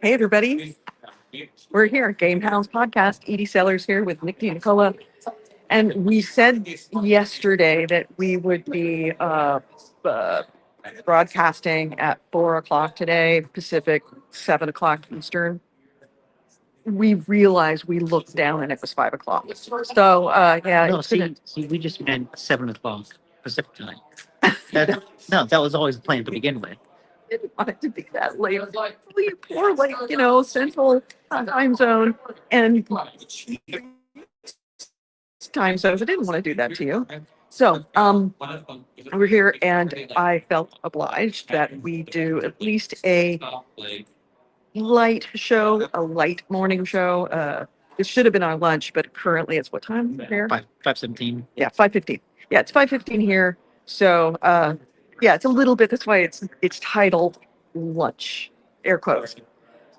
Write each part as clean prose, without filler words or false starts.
Hey, everybody. We're here, GameHounds podcast. Edie Sellers here with Nick Nicola. And we said yesterday that we would be uh, broadcasting at 4 o'clock today, Pacific, 7 o'clock Eastern. We realized we looked down and it was 5 o'clock. So, yeah. No, see, we just meant 7 o'clock Pacific time. No, that was always the plan to begin with. Didn't want it to be that late. Poor, central time zone and time zones. I didn't want to do that to you. So, we're here, and I felt obliged that we do at least a light show, a light morning show. It should have been our lunch, but currently it's what time here? 5:17. Yeah, 5:15. Yeah, it's 5:15 here. So, yeah, it's a little bit. That's why it's titled lunch, air quotes.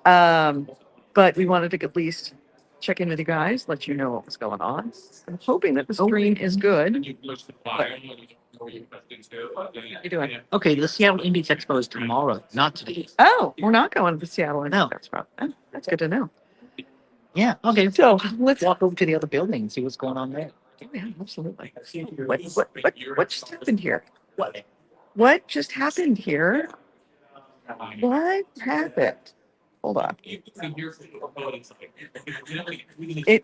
But we wanted to at least check in with you guys, let you know what was going on. I'm hoping that the stream is good. How you doing? Okay, the Seattle Indies Expo is tomorrow, not today. Oh, we're not going to the Seattle. No. That's good to know. Yeah, okay. So let's Walk over to the other building and see what's going on there. Yeah, absolutely. What just happened here? What just happened here? What happened? Hold on. It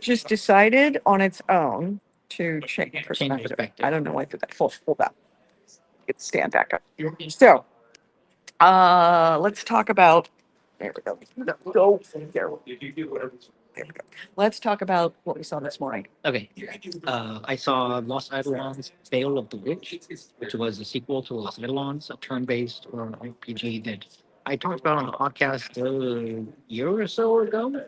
just decided on its own to change perspective. I don't know why I did that. Hold on. Get the stand back up. So, let's talk about. There we go. Go. There we go. Let's talk about what we saw this morning. Okay. I saw Los Eidolons Veil of the Witch, which was a sequel to Los Eidolons, a turn-based or RPG that I talked about on the podcast a year or so ago.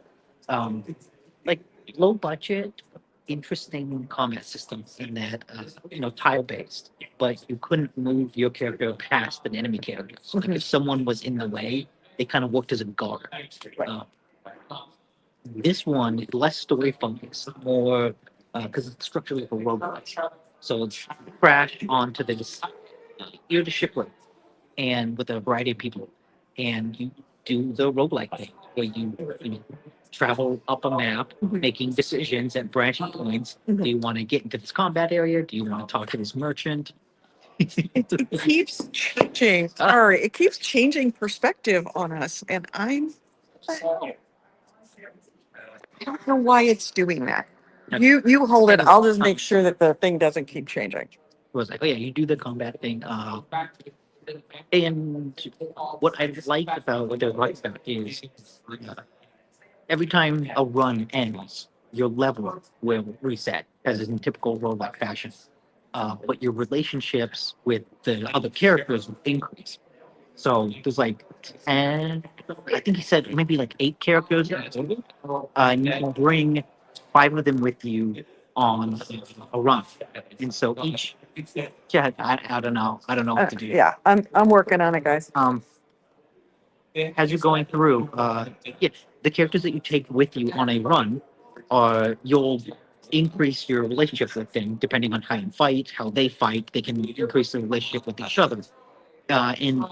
Like low budget, interesting combat system in that, tile-based, but you couldn't move your character past an enemy character. So like if someone was in the way, they kind of worked as a guard. This one is less story focused, more because it's structurally like a roguelike. So it's crash onto this you're the shipwreck, and with a variety of people, and you do the roguelike thing where you travel up a map, making decisions at branching points. Do you want to get into this combat area? Do you want to talk to this merchant? It keeps changing. Sorry, it keeps changing perspective on us, and I don't know why it's doing that. You hold it. I'll just make sure that the thing doesn't keep changing. It was like, oh yeah, you do the combat thing. And what I like about is every time a run ends, your level will reset, as is in typical roguelike fashion. But your relationships with the other characters will increase. So there's like 10, I think he said maybe like 8 characters in total. And you can bring 5 of them with you on a run. And so each, yeah, I don't know. I don't know what to do. Yeah, I'm working on it, guys. As you're going through, the characters that you take with you on a run you'll increase your relationship with them depending on how you fight, how they fight. They can increase the relationship with each other. And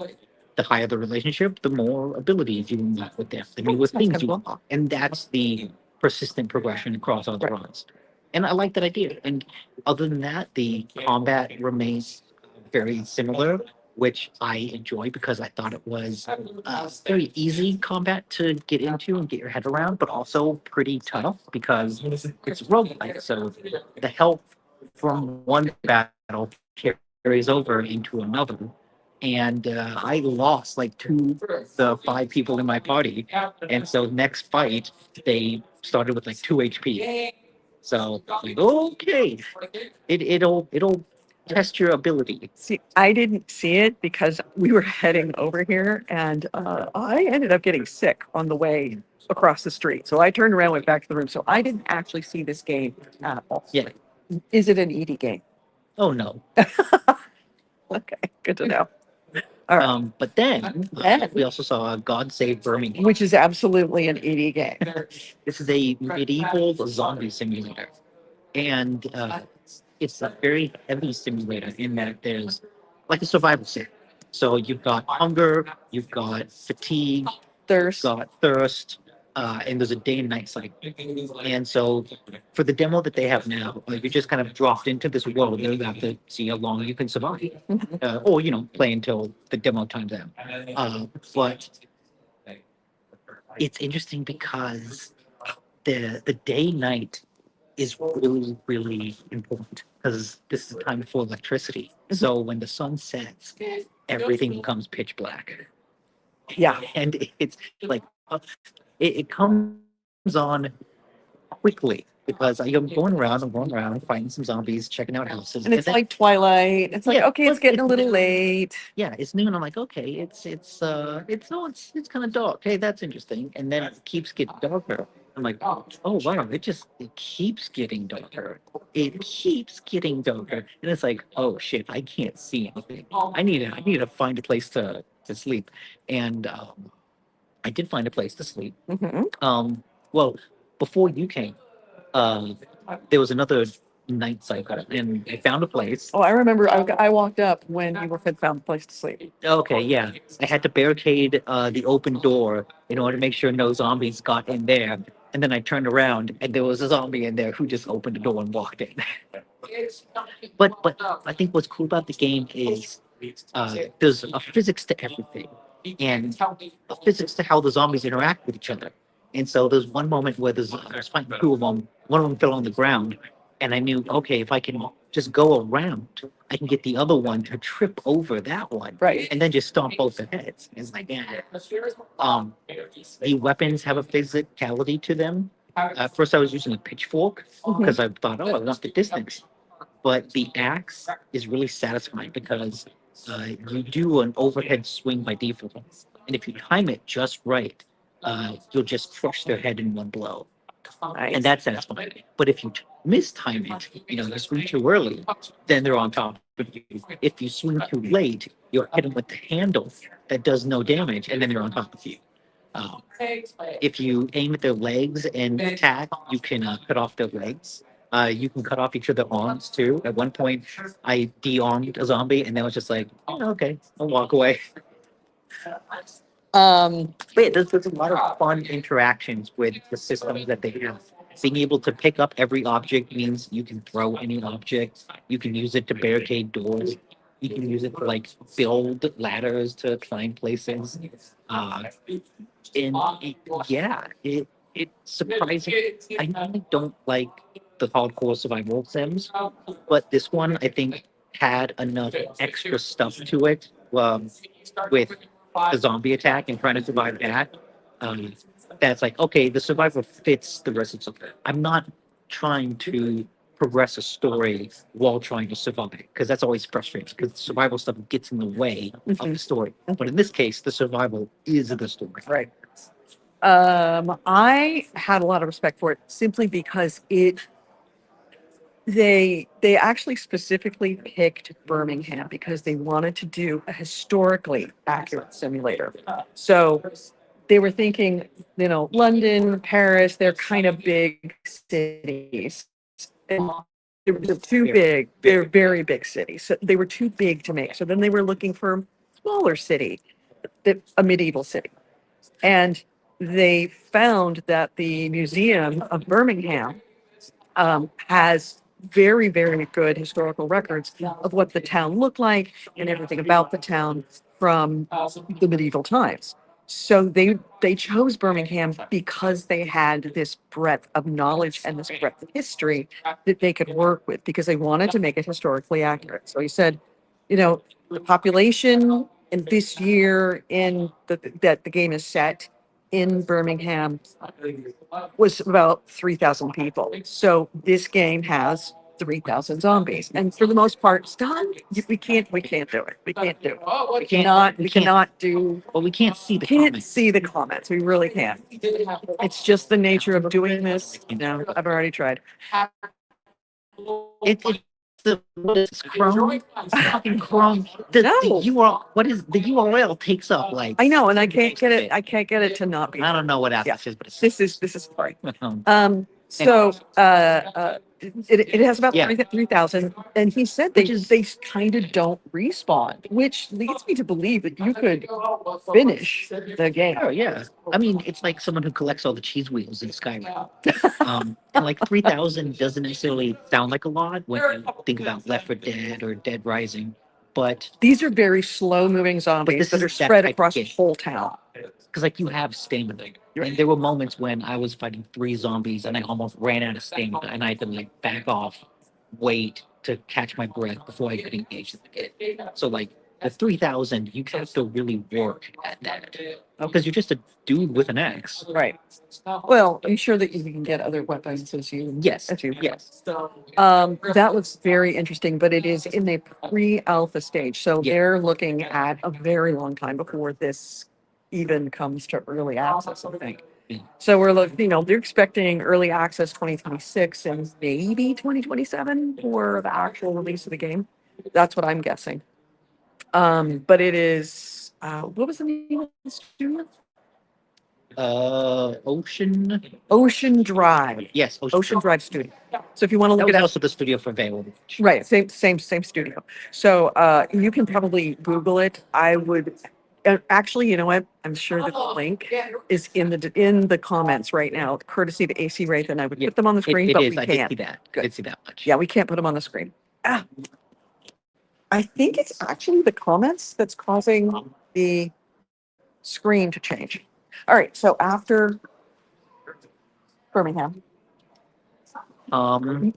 the higher the relationship, the more abilities you unlock with them, the newer things you unlock. And that's the persistent progression across all the runs. And I like that idea. And other than that, the combat remains very similar, which I enjoy because I thought it was very easy combat to get into and get your head around, but also pretty tough because it's roguelike. So the health from one battle carries over into another. And I lost like 2 of the 5 people in my party. And so next fight, they started with like 2 HP. So like, okay, it'll test your ability. See, I didn't see it because we were heading over here, and I ended up getting sick on the way across the street. So I turned around, went back to the room. So I didn't actually see this game at all. Yeah. Is it an ED game? Oh no. Okay, good to know. All right. But then we also saw God Save Birmingham, Which is absolutely an ED game. This is a medieval zombie simulator, and it's a very heavy simulator in that there's like a survival sim. So you've got hunger, you've got fatigue, Thirst. got Thirst, and there's a day and night cycle. And so for the demo that they have now, you just kind of dropped into this world and you have to see how long you can survive. Mhm. Or, play until the demo times out. But it's interesting because the day night is really, really important because this is a time for electricity. So when the sun sets, everything becomes pitch black. Yeah. And it's like, it comes on quickly because I'm going around, finding some zombies, checking out houses. And it's then- like twilight. It's like, Yeah, okay, it's but getting a it's little noon. late. Yeah, it's noon. I'm like, okay, it's kind of dark. Hey, that's interesting. And then it keeps getting darker. I'm like, oh wow, it keeps getting darker. It keeps getting darker. And it's like, oh shit, I can't see anything. I need to find a place to sleep. And I did find a place to sleep. Mhm. Well, before you came, there was another night cycle, and I found a place. Oh, I remember I walked up when you had found a place to sleep. Okay, yeah, I had to barricade the open door in order to make sure no zombies got in there. And then I turned around, and there was a zombie in there who just opened the door and walked in. But I think what's cool about the game is there's a physics to everything, and a physics to how the zombies interact with each other. And so there's one moment where I was fighting two of them. One of them fell on the ground, and I knew, okay, if I can just go around, I can get the other one to trip over that one, Right. and then just stomp both their heads. It's like, yeah. The weapons have a physicality to them. At first, I was using a pitchfork because I thought, oh, I want the distance. But the axe is really satisfying because you do an overhead swing by default, and if you time it just right, you'll just crush their head in one blow, Nice. and that's satisfying. But if you mistime it, you swing too early, then they're on top of you. If you swing too late, you'll hit them with the handle that does no damage, and then they're on top of you. If you aim at their legs and attack, you can cut off their legs. You can cut off each of their arms too. At one point, I de-armed a zombie, and then was just like, oh, okay, I'll walk away. But yeah, there's a lot of fun interactions with the systems that they have. Being able to pick up every object means you can throw any object. You can use it to barricade doors. You can use it to build ladders to climb places. It's surprising. I normally don't like the hardcore survival sims, but this one I think had enough extra stuff to it with the zombie attack and trying to survive that. That's like, okay, the survivor fits the rest of something. I'm not trying to progress a story while trying to survive because that's always frustrating because the survival stuff gets in the way of the story. But in this case, the survival is the story. Right. I had a lot of respect for it simply because they actually specifically picked Birmingham because they wanted to do a historically accurate simulator. So they were thinking, London, Paris, they're kind of big cities. And they're too big. They're very big cities. So they were too big to make. So then they were looking for a smaller city, a medieval city. And they found that the Museum of Birmingham has very, very good historical records of what the town looked like and everything about the town from the medieval times. So they chose Birmingham because they had this breadth of knowledge and this breadth of history that they could work with because they wanted to make it historically accurate. So he said, the population in this year that the game is set in Birmingham was about 3,000 people. So this game has 3,000 zombies, and for the most part, it's done. We can't do it. We can't do it. We cannot do. Well, we can't see the Can't comments. see the comments. We really can't. It's just the nature of doing this. No, I've already tried. It's what is Chrome? It's fucking Chrome. The No. URL, what is the URL takes up I know, and I can't get it. I can't get it to not be. I don't know what app Yeah. this is, but it's This is fine. So it has about Yeah. 3,000, and he said Which is- they kind of don't respawn, which leads me to believe that you could finish the game. Oh yeah. I mean, it's like someone who collects all the cheese wheels in Skyrim. And like 3,000 doesn't necessarily sound like a lot when you think about Left 4 Dead or Dead Rising, but These are very slow moving this zombies that is are that spread type of across the game. whole town. because like you have stamina. And there were moments when I was fighting 3 zombies and I almost ran out of stamina and I had to like back off, wait to catch my breath before I could engage them again. So like the 3,000, you have to really work at that because you're just a dude with an axe. Right. Well, I'm sure that you can get other weapons as you Yes, as you yes. that looks very interesting, but it is in the pre-alpha stage, so Yeah. they're looking at a very long time before this even comes to early access, I think. Yeah. So we're looking, they're expecting early access 2026 and maybe 2027 for the actual release of the game. That's what I'm guessing. But it is, what was the name of the studio? Ocean Drive. Yes, Ocean Drive Studio. So if you want to That look was it up, also the studio for Veil. right, same studio. So you can probably Google it. I would actually, you know what? I'm sure that the link is in the comments right now, courtesy of AC Wraith, and I would Yeah, put them on the screen, It but is. we I did can't. see that. I Good. did see that much. Yeah, we can't put them on the screen. I think it's actually the comments that's causing the screen to change. All right, so after Birmingham. I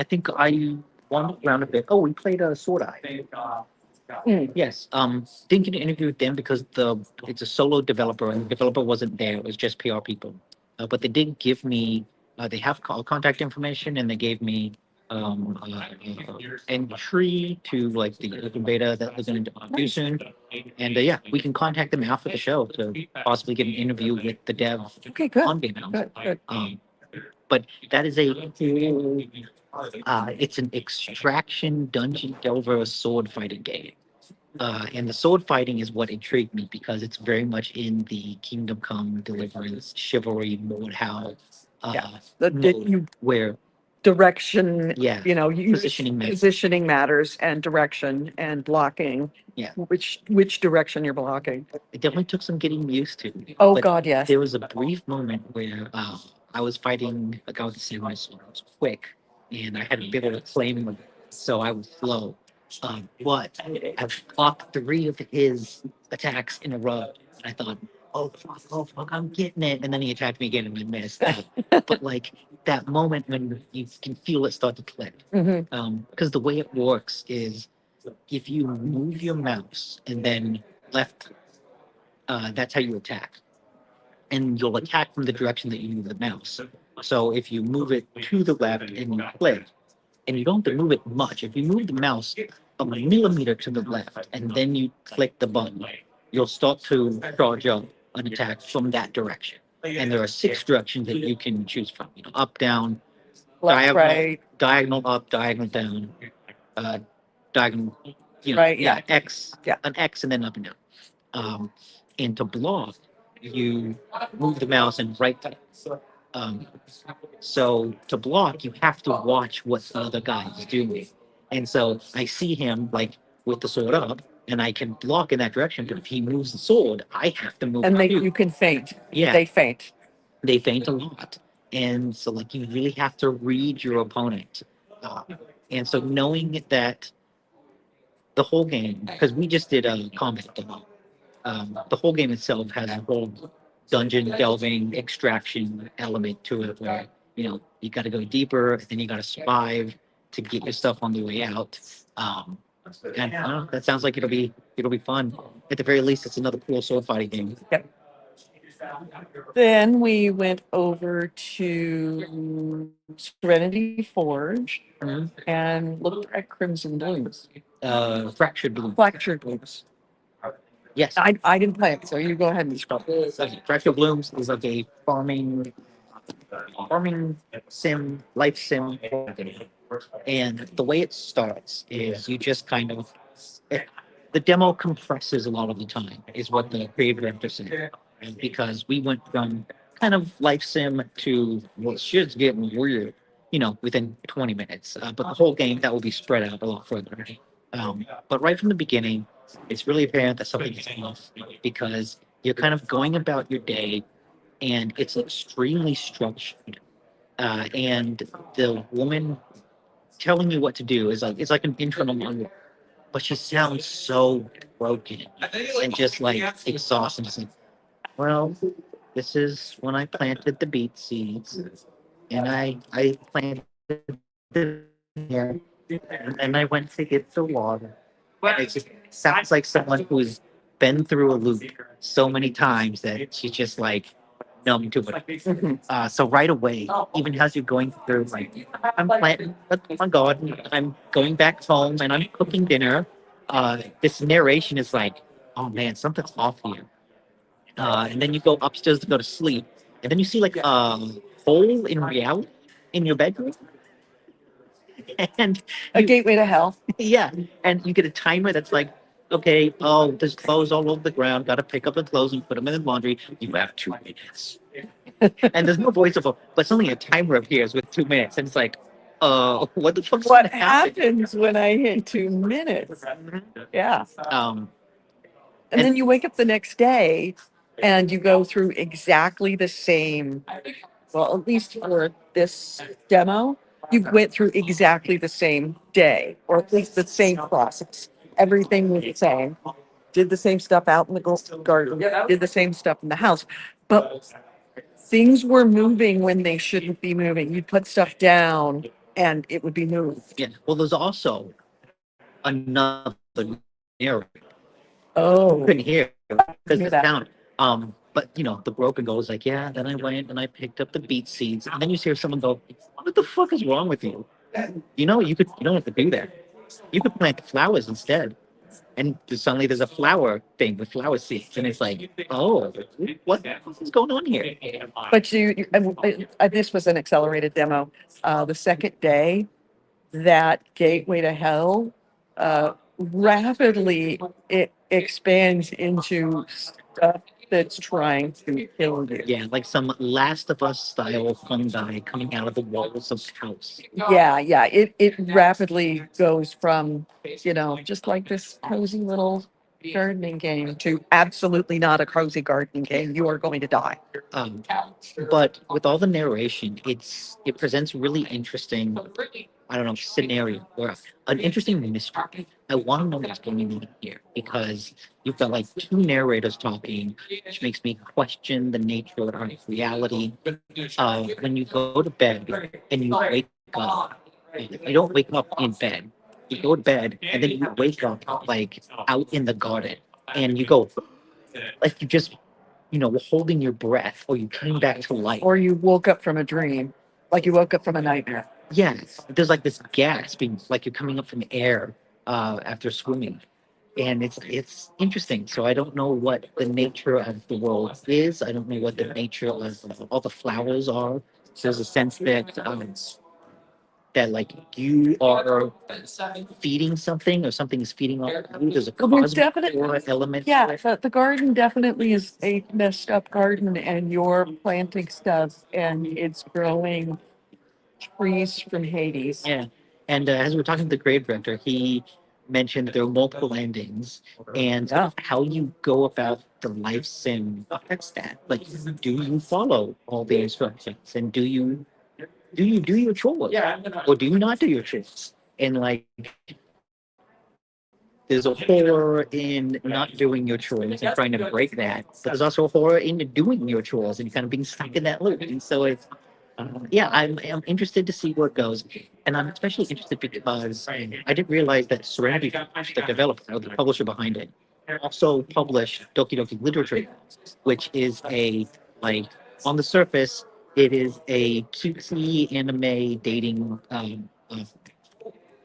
think I wandered around a bit. Oh, we played a Sword Eye. Yes. Didn't get an interview with them because it's a solo developer and the developer wasn't there. It was just PR people. But they did give me. They have contact information and they gave me entry to like the open beta that they're going to do soon. And yeah, we can contact them after the show to possibly get an interview with the dev Okay, good. on GameHounds. Good. But that is it's an extraction dungeon delver sword fighting game. And the sword fighting is what intrigued me because it's very much in the Kingdom Come Deliverance chivalry mode how Yeah. mode where Direction, yeah positioning matters, and direction and blocking. Yeah. Which direction you're blocking. it definitely took some getting used to. Oh But God, yes. there was a brief moment where I was fighting a guy with the samurai sword. It was quick, and I had to be able to claim him, so I was slow. But I blocked 3 of his attacks in a row, and I thought, oh fuck, I'm getting it. And then he attacked me again, and I missed. But like that moment when you can feel it start to click, because the way it works is if you move your mouse and then left, that's how you attack and you'll attack from the direction that you move the mouse. So if you move it to the left and you click, and you don't have to move it much, if you move the mouse a millimeter to the left and then you click the button, you'll start to charge up an attack from that direction. And there are 6 directions that you can choose from. Up, down, Left, right. diagonal up, diagonal down, diagonal, Right, yeah. X, Yeah. an X, and then up and down. And to block, you move the mouse and right click. So to block, you have to watch what the other guy is doing. And so I see him like with the sword up, and I can block in that direction. But if he moves the sword, I have to move. And too. you can feint. Yeah. They feint. They feint a lot, and so like you really have to read your opponent. And so knowing that the whole game, because we just did a combat demo, the whole game itself has a whole dungeon delving extraction element to it where you got to go deeper, then you got to survive to get your stuff on the way out. And I don't know, that sounds like it'll be fun. At the very least, it's another cool sword fighting game. Yep. Then we went over to Serenity Forge and looked at Crimson Blooms. Fractured Blooms. Fractured Blooms. Yes. I didn't play it, so you go ahead and describe it. Okay. Fractured Blooms is like a farming sim, life sim. And the way it starts is you just kind of, the demo compresses a lot of the time, is what the creative director said. Because we went from kind of life sim to, well, shit's getting weird, within 20 minutes. But the whole game, that will be spread out a lot further. But right from the beginning, it's really apparent that something is off because you're kind of going about your day and it's extremely structured. And the woman telling you what to do is like, it's like an internal monologue, but she sounds so broken and just like exhausted. Just like, well, this is when I planted the beet seeds, and I planted the here, and I went to get the water. And it just sounds like someone who's been through a loop so many times that she's just like numb to it. Mhm. So right away, even as you're going through, like, I'm planting my garden, I'm going back home, and I'm cooking dinner. This narration is like, oh man, something's off here. And then you go upstairs to go to sleep, and then you see like a hole in reality in your bedroom, and A you, gateway to hell. yeah, and you get a timer that's like, okay, oh, there's clothes all over the ground. Got to pick up the clothes and put them in the laundry. You have 2 minutes, and there's no voiceover, but suddenly a timer appears with 2 minutes, and it's like, what the fuck's What gonna happen? happens when I hit 2 minutes? Yeah. Um, And then you wake up the next day and you go through exactly the same, well, at least for this demo, you went through exactly the same day, or at least the same process. Everything was the same. Did the same stuff out in the garden, did the same stuff in the house. But things were moving when they shouldn't be moving. You'd put stuff down and it would be moved. yeah. Well, there's also another narrator. Oh, Couldn't hear because hear the that. sound. But the broken goes like, yeah. Then I went and I picked up the beet seeds, and then you hear someone go, "What the fuck is wrong with you? You don't have to do that. You could plant the flowers instead." And suddenly there's a flower thing with flower seeds, and it's like, oh, what the fuck is going on here? But this was an accelerated demo. The second day, that gateway to hell rapidly it expands into stuff that's trying to kill you. Yeah, like some Last of Us style fungi coming out of the walls of the house. Yeah. It rapidly goes from, just like this cozy little gardening game to absolutely not a cozy gardening game. You are going to die. Um, but with all the narration, it presents really interesting, I don't know, scenario or an interesting mystery. I want to know what's going on here because you've got like two narrators talking, which makes me question the nature of reality. When you go to bed and you wake up, you don't wake up in bed. You go to bed and then you wake up like out in the garden, and you go like you just were holding your breath, or you came back to life. Or you woke up from a dream, like you woke up from a nightmare. Yeah, there's like this gasping, like you're coming up from air after swimming, and it's interesting. So I don't know what the nature of the world is. I don't know what the nature of all the flowers are. So there's a sense that like you are feeding something, or something is feeding off you. There's a Well, there's cosmic definitely- aura element. Yeah, the garden definitely is a messed up garden, and you're planting stuff, and it's growing trees from Hades. Yeah. And as we were talking to the grave director, he mentioned there are multiple endings, and Yeah. how you go about the life sim affects that. Like, do you follow all the instructions, and do you do your chores, or do you not do your chores? And like, there's a horror in not doing your chores and trying to break that, but there's also a horror in doing your chores and kind of being stuck in that loop. And so it's yeah, I'm interested to see where it goes, and I'm especially interested because I didn't realize that Serenity, the developer, or the publisher behind it, also published Doki Doki Literature, which is a, like, on the surface, it is a cutesy anime dating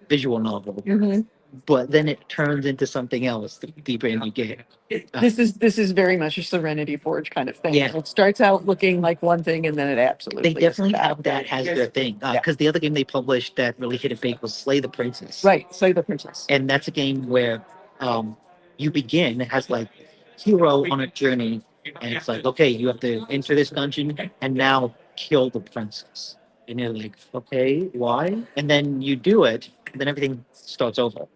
visual novel, Mhm. but then it turns into something else the deeper in you get. This is very much a Serenity Forge kind of thing. Yeah. It starts out looking like one thing, and then it absolutely They definitely is have that as their thing, because the other game they published that really hit it big was Slay the Princess. Right, Slay the Princess. And that's a game where you begin as like hero on a journey, And it's like, okay, you have to enter this dungeon and now kill the princess. And you're like, okay, why? And then you do it, and then everything starts over.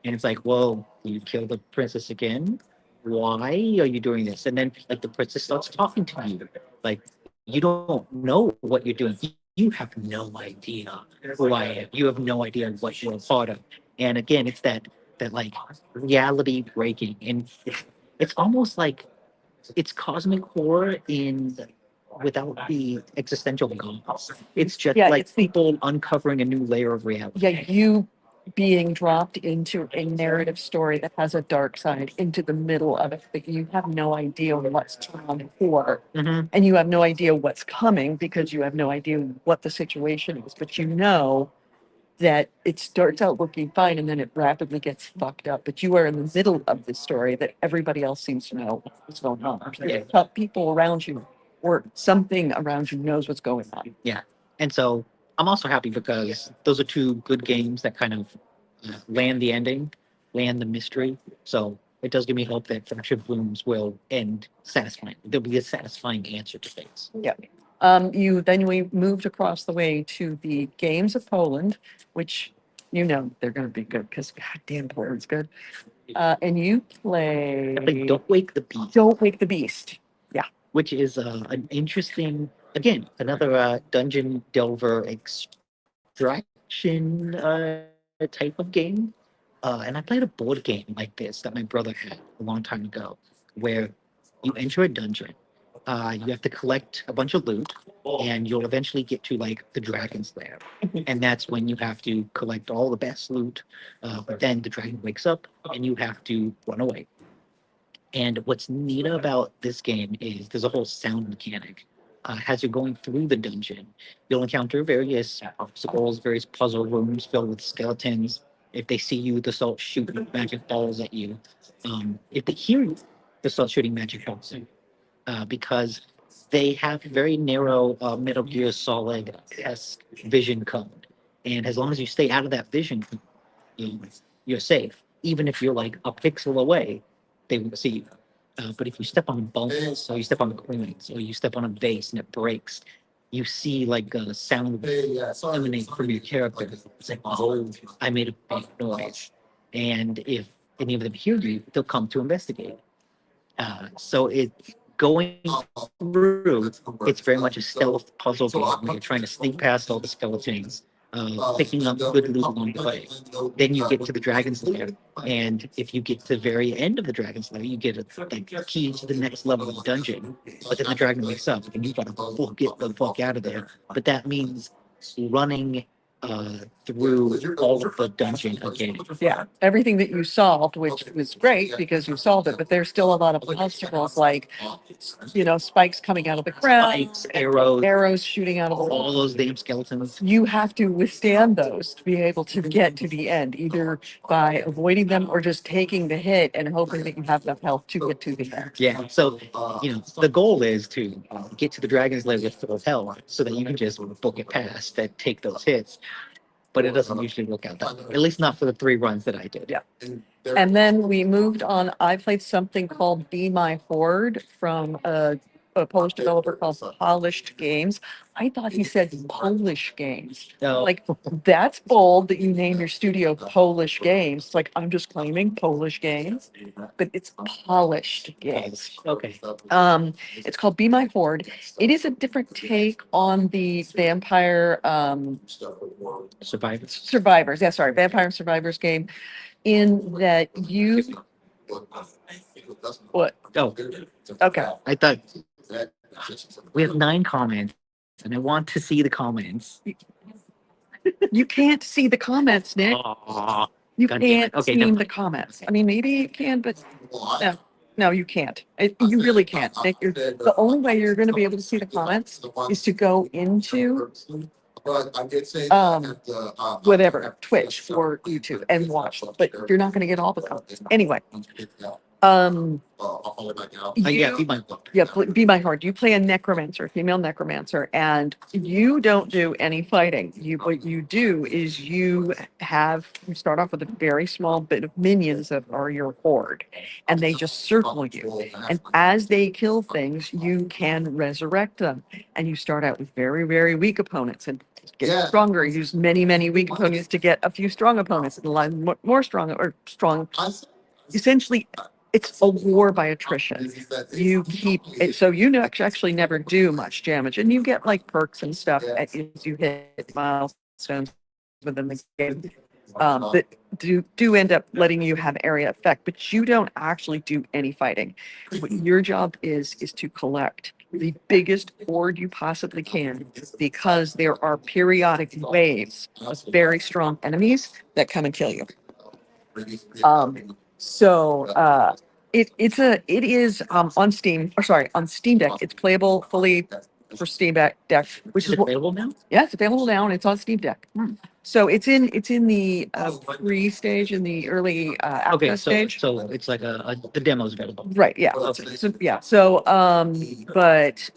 And it's like, well, you kill the princess again. Why are you doing this? And then like the princess starts talking to you. Like you don't know what you're doing. You have no idea who I am. You have no idea what you're a part of. And again, it's that like reality breaking. And it's almost like it's cosmic horror in without the existential gods. It's just Yeah, like it's the people uncovering a new layer of reality. yeah, you being dropped into a narrative story that has a dark side into the middle of it, but you have no idea what's on for. Mhm. And you have no idea what's coming because you have no idea what the situation is, but you know that it starts out looking fine and then it rapidly gets fucked up. But you are in the middle of this story that everybody else seems to know what's going on. There's people around you or something around you knows what's going on. Yeah. And so I'm also happy because those are two good games that kind of land the ending, land the mystery. So it does give me hope that Friendship Blooms will end satisfying. There'll be a satisfying answer to things. We moved across the way to the Games of Poland, which you know they're going to be good because goddamn Poland's good. And you play Like, Don't Wake the Beast, Don't Wake the Beast. which is an interesting, again, another dungeon delver extraction type of game. And I played a board game like this that my brother had a long time ago, where you enter a dungeon, you have to collect a bunch of loot, and you'll eventually get to like the dragon's lair, and that's when you have to collect all the best loot. But then the dragon wakes up, and you have to run away. And what's neat about this game is there's a whole sound mechanic. As you're going through the dungeon, you'll encounter various obstacles, various puzzle rooms filled with skeletons. If they see you, they'll start shooting magic balls at you. If they hear you, they'll start shooting magic balls at you. Because they have very narrow Metal Gear Solid esque vision code. And as long as you stay out of that vision code, you, you're safe. Even if you're like a pixel away, they won't see you. But if you step on bumps, or you step on coins, or you step on a vase and it breaks, you see like a sound emanate from your character. It's like, oh, I made a big noise. And if any of them hear you, they'll come to investigate. So it's going through, it's very much a stealth puzzle game where you're trying to sneak past all the skeletons, picking up good loot along the way. Then you get to the dragon's lair, and if you get to the very end of the dragon's lair, you get a key to the next level of the dungeon. But then the dragon wakes up, and you gotta get the fuck out of there. But that means running through all of the dungeon again. Yeah, everything that you solved, which was great because you solved it, but there's still a lot of obstacles like, spikes coming out of the ground, Spikes, arrows, arrows shooting out of the all wall. those damn skeletons. You have to withstand those to be able to get to the end, either by avoiding them or just taking the hit and hoping that you have enough health to get to the end. Yeah. So, the goal is to get to the dragon's lair with full health so that you can just book it past and take those hits. But it doesn't usually work out that way, at least not for the 3 runs that I did. Yeah. And then we moved on. I played something called Be My Horde from a Polish developer called Polished Games. I thought he said Polish Games. So, Like, that's bold that you name your studio Polish Games. It's like, I'm just claiming Polish Games, but it's Polished Games. okay. It's called Be My Horde. It is a different take on the vampire Survivors. survivors. Yeah, sorry, vampire survivors game. In that you what? Oh, Okay. I thought we have 9 comments, and I want to see the comments. You can't see the comments, Nick. Aw. You God damn it. can't Okay, see never the mind. comments. I mean, maybe you can, but no, you can't. You really can't. Nick, the only way you're going to be able to see the comments is to go into whatever, Twitch or YouTube and watch them. But you're not going to get all the comments. Anyway, Yeah, You, be my be my heart. You play a necromancer, female necromancer, and you don't do any fighting. What you do is you start off with a very small bit of minions that are your horde, and they just circle you. And as they kill things, you can resurrect them. And you start out with very, very weak opponents and get stronger. Use many, many weak opponents to get a few strong opponents, and a lot more strong or strong. Essentially, it's a war by attrition. You keep it, so you actually never do much damage, and you get like perks and stuff as you hit milestones within the game, that do end up letting you have area effect, but you don't actually do any fighting. What your job is to collect the biggest horde you possibly can, because there are periodic waves of very strong enemies that come and kill you. So it is on Steam, or sorry, on Steam Deck. It's playable fully for Steam Deck, which Is is it what, available now? yeah, it's available now and it's on Steam Deck. So it's in the pre-stage, in the early Okay, access so stage. it's like the demo's available. Right, yeah. Okay. Yeah. So but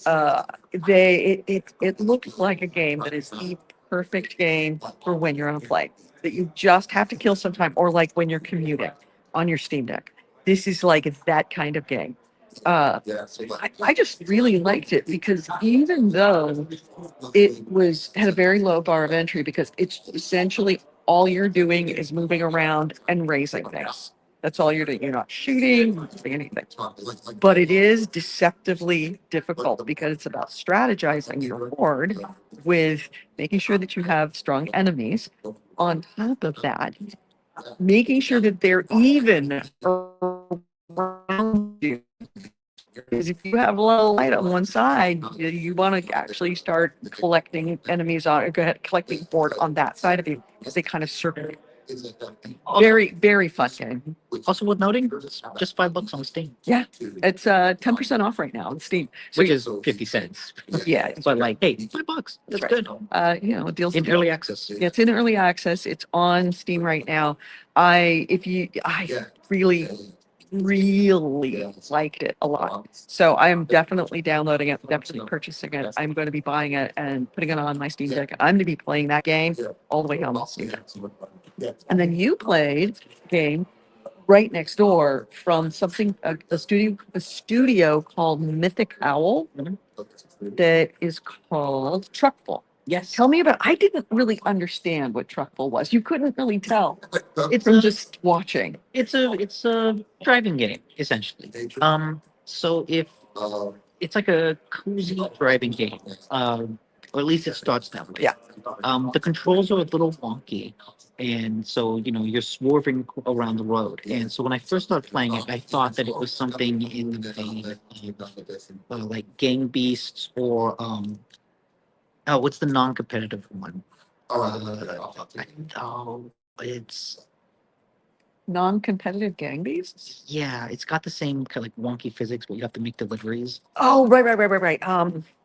it looks like a game that is the perfect game for when you're on a flight. That you just have to kill sometime, or like when you're commuting on your Steam Deck. This is like that kind of game. I just really liked it, because even though had a very low bar of entry, because it's essentially all you're doing is moving around and raising things. That's all you're doing. You're not shooting, not doing anything. But it is deceptively difficult, because it's about strategizing your horde with making sure that you have strong enemies. On top of that, making sure that they're even around you. Because if you have a little light on one side, you want to actually start collecting enemies on, collecting board on that side of you, because they kind of circle you. Very, very fun game. Also worth noting, it's just $5 on Steam, Yeah, it's 10% off right now on Steam. So which is 50 cents. yeah, But like, hey, $5. That's right. good. Deals In early access. Yeah, it's in early access. It's on Steam right now. I really, really liked it a lot. So I am definitely downloading it, definitely purchasing it. I'm going to be buying it and putting it on my Steam Deck. I'm going to be playing that game all the way home on Steam Deck. And then you played a game right next door from a studio called Mythic Owl, that is called Truckful. Yes. Tell me about. I didn't really understand what Truckful was. You couldn't really tell it from just watching. It's a driving game, essentially. So if it's like a cozy driving game, or at least it starts that way. Yeah. The controls are a little wonky, and so you're swerving around the road. And so when I first started playing it, I thought that it was something in the vein of like Gang Beasts, or oh, what's the non-competitive one? Oh, it's Non-competitive Gang Beasts. yeah, it's got the same kind of like wonky physics, but you have to make deliveries. Oh, right.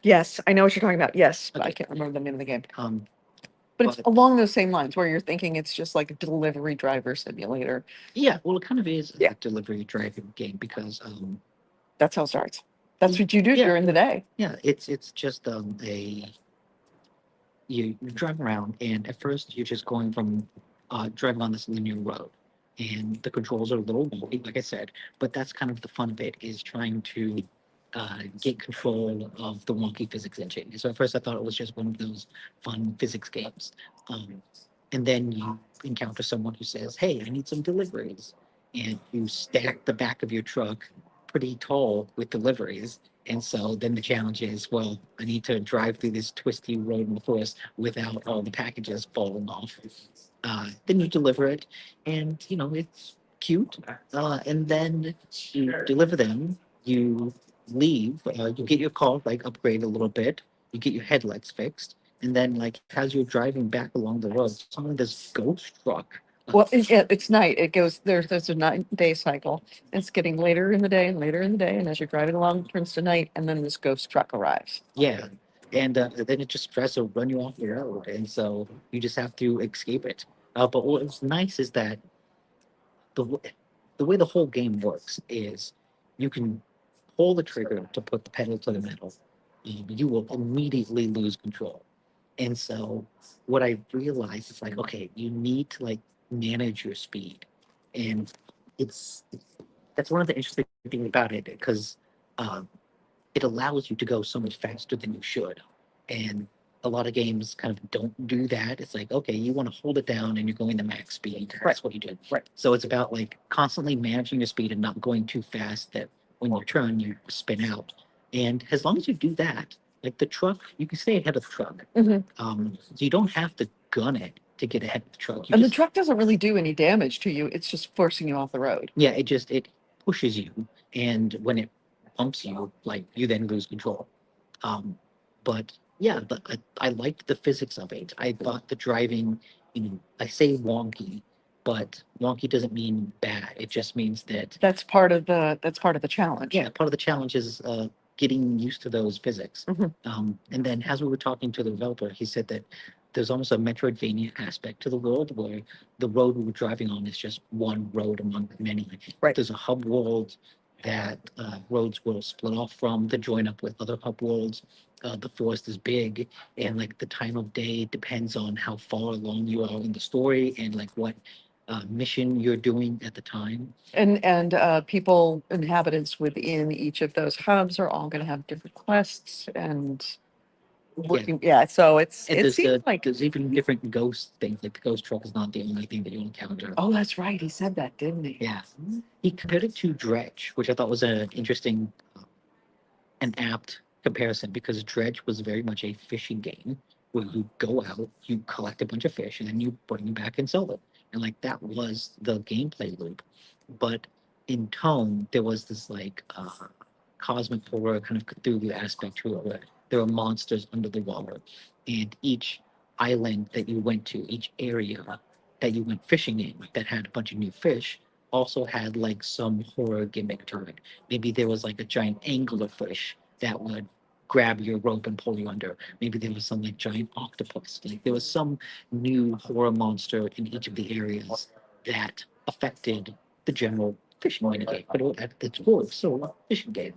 Yes, I know what you're talking about. Yes, but I Okay. can't remember the name of the game. Um, But it's but along those same lines, where you're thinking it's just like a delivery driver simulator. yeah, well, it kind of is Yeah. a delivery driving game because That's how it starts. That's what you do Yeah. during the day. yeah, it's just you drive around, and at first you're just going from driving on this linear road, and the controls are a little wonky, like I said, but that's kind of the fun of it, is trying to get control of the wonky physics engine. So at first I thought it was just one of those fun physics games, and then you encounter someone who says, "Hey, I need some deliveries," and you stack the back of your truck pretty tall with deliveries. And so then the challenge is, well, I need to drive through this twisty road in the forest without all the packages falling off. Then you deliver it, and it's cute. And then you deliver them. You leave. You get your car like upgraded a little bit. You get your headlights fixed, and then like as you're driving back along the road, suddenly this ghost truck. Well, it's night. It goes there's a 9-day cycle. It's getting later in the day and later in the day, and as you're driving along, it turns to night, and then this ghost truck arrives. Yeah, and then it just tries to run you off the road, and so you just have to escape it. But what's nice is that the w- the the way the whole game works is you can pull the trigger to put the pedal to the metal, you will immediately lose control. And so what I realized is like, okay, you need to like manage your speed. And it's that's one of the interesting things about it because um, it allows you to go so much faster than you should. And a lot of games kind of don't do that. It's like, okay, you want to hold it down and you're going to max speed. That's Right. what you do. Right. So it's about like constantly managing your speed and not going too fast that when you turn, you spin out. And as long as you do that, like the truck, you can stay ahead of the truck. Mhm. So you don't have to gun it to get ahead of the truck. You And the just, truck doesn't really do any damage to you. It's just forcing you off the road. yeah, it pushes you. And when it bumps you, like you then lose control. Um, but yeah, but I liked the physics of it. I thought the driving, I say wonky, but wonky doesn't mean bad. It just means that, That's part of the challenge. yeah, part of the challenge is getting used to those physics. Mhm. And then as we were talking to the developer, he said that there's almost a Metroidvania aspect to the world where the road we were driving on is just one road among many. Right. There's a hub world that roads will split off from to join up with other hub worlds. The forest is big, and like the time of day depends on how far along you are in the story and like what mission you're doing at the time. And people, inhabitants within each of those hubs are all gonna have different quests and working, yeah, so And it there's seems like, there's even different ghost things. Like the ghost truck is not the only thing that you encounter. oh, that's right, he said that, didn't he? Yeah. He compared it to Dredge, which I thought was an interesting and apt comparison because Dredge was very much a fishing game where you go out, you collect a bunch of fish, and then you bring them back and sell them. And like that was the gameplay loop. But in tone, there was this like cosmic horror kind of Cthulhu aspect to it where there were monsters under the water. And each island that you went to, each area that you went fishing in that had a bunch of new fish also had like some horror gimmick to it. Maybe there was like a giant anglerfish that would grab your rope and pull you under. Maybe there was some like giant octopus. Like there was some new horror monster in each of the areas that affected the general fishing minigame. But at its core, it's still a fishing game.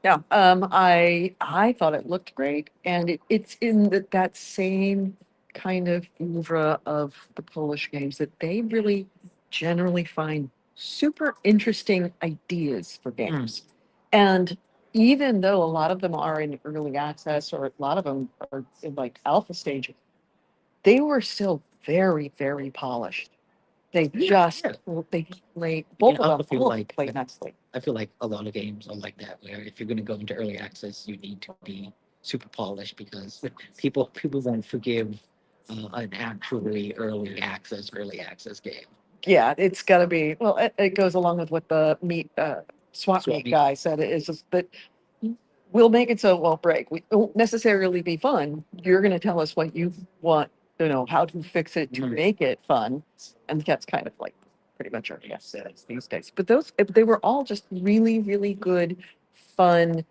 Yeah, I thought it looked great, and it's in that same kind of oeuvre of the Polish games that they really generally find super interesting ideas for games. And even though a lot of them are in early access, or a lot of them are in like alpha stage, they were still very, very polished. They just, they play, both I also of them, feel all of them like- play nicely. I feel like a lot of games are like that, where if you're going to go into early access, you need to be super polished because people won't forgive an actually early access game. Yeah, it's gotta be, well, it goes along with what the swap Swap meet meet. guy said, is just that we'll make it so it won't break. We won't necessarily be fun. You're gonna tell us what you want, how to fix it to Mhm. make it fun. And that's kind of like pretty much our guess is these days. But they were all just really, really good, fun,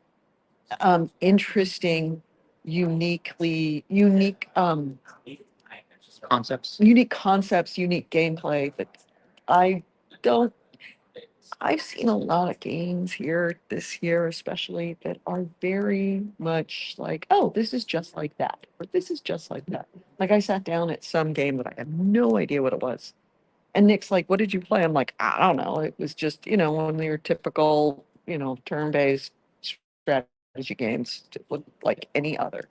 interesting, unique, Concepts. unique concepts, unique gameplay that I don't, I've seen a lot of games here this year, especially that are very much like, oh, this is just like that, or this is just like that. Like I sat down at some game that I had no idea what it was. And Nick's like, what did you play? I'm like, I don't know. It was just, one of your typical, turn-based strategy games. It looked like any other.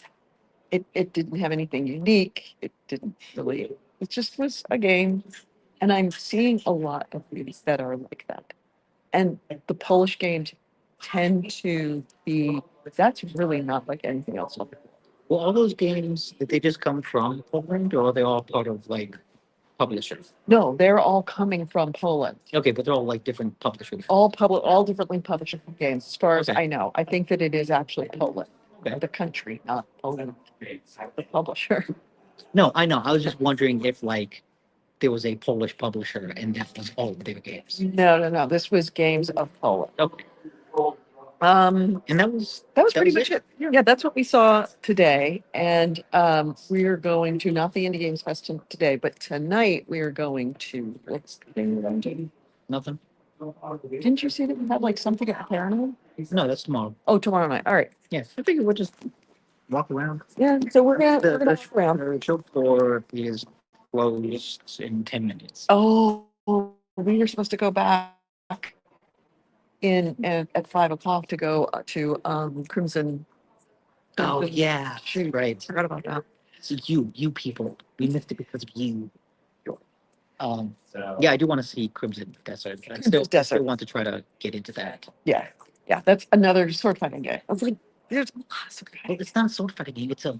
It didn't have anything unique. It didn't really, it just was a game. And I'm seeing a lot of these that are like that. And the Polish games tend to be, that's really not like anything else. Well, all those games, did they just come from Poland or are they all part of like publishers? No, they're all coming from Poland. Okay, but they're all like different publishers. All differently published games, as far as Okay. I know. I think that it is actually Poland, Okay. the country, not Poland, the publisher. No, I know. I was just wondering if like there was a Polish publisher and that was all of their games. No. This was Games of Poland. Okay. And that was Pretty much it. Yeah, that's what we saw today. And we are going to, not the Indie Games Fest today, but tonight we are going to, what's the thing that I'm doing? nothing. Didn't you say that we had like something at the Paramount? No, that's tomorrow. Oh, tomorrow night. All right. Yeah, I think we'll just walk around. Yeah. So we're gonna The walk around. the show floor is closed in 10 minutes. Oh, we were supposed to go back in at 5 o'clock to go to Crimson. Oh Crimson yeah, Shoot. right. Forgot about that. So you people, we missed it because of you. Yeah, I do want to see Crimson Desert. I still Desert. want to try to get into that. Yeah. Yeah. That's another sword fighting game. I was like, there's lots of Well, it's not a sword fighting game. It's a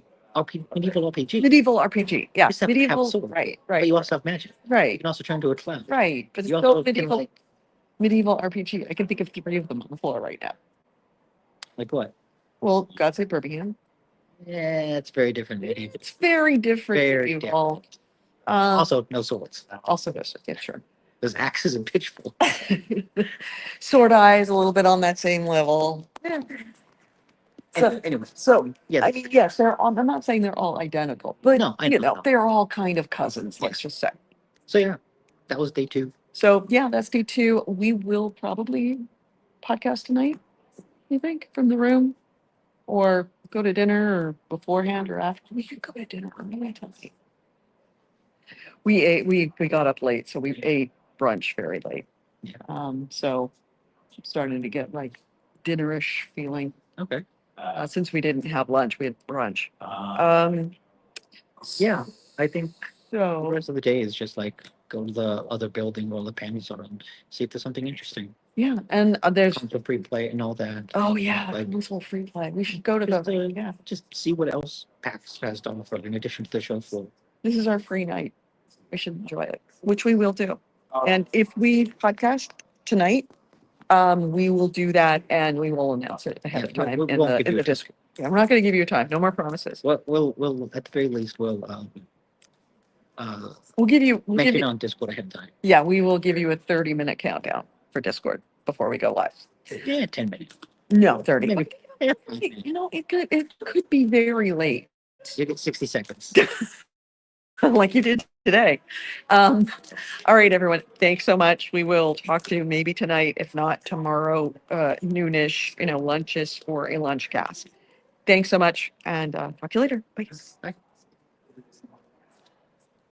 medieval RPG. medieval RPG. Yeah. just have to have Medieval. sword. Right. But Right. you also have magic. You Right. can also turn into a clown. Right. But it's You still also can, medieval. like Medieval RPG. I can think of 3 of them on the floor right now. what? Well, God Save Birmingham. Yeah, it's very different. Medieval. It's very different. Very medieval. Also, no swords. Also this. Yeah, sure. There's axes and pitchforks. Sword Eye is a little bit on that same level. Yeah. So, Anyway, so yeah, I mean, yes, they're all. I'm not saying they're all identical, but No, I you know, know, no. they're all kind of cousins. Let's just say. so yeah, that was day 2. So yeah, that's day 2. We will probably podcast tonight. You think from the room, or go to dinner, or beforehand, or after. We could go to dinner early tonight. We ate. We got up late, so we ate brunch very late. Yeah. So I'm starting to get like dinnerish feeling. Okay. Since we didn't have lunch, we had brunch. Yeah, I think the So rest of the day is just like go to the other building where the panels are and see if there's something interesting. yeah, and there's Console free play and all that. oh yeah, Like- console free play. We should go to Just, the yeah. just see what else PAX has to offer in addition to the show floor. This is our free night. We should enjoy it, which we will do. And if we podcast tonight, we will do that and we will announce it ahead of Yeah, time we in won't the give you a Discord. Yeah, we're not going to give you a time. No more promises. We'll at the very least we'll We'll give you. We'll give mention you on Discord ahead of time. yeah, we will give you a 30-minute countdown for Discord before we go live. Yeah, 10 minutes. No, 30. Maybe. Yeah, 5 You minutes. know, it could be very late. You get 60 seconds. like you did today. All right, everyone. Thanks so much. We will talk to you maybe tonight, if not tomorrow, noonish, lunches for a lunch cast. Thanks so much and talk to you later. Bye. Bye.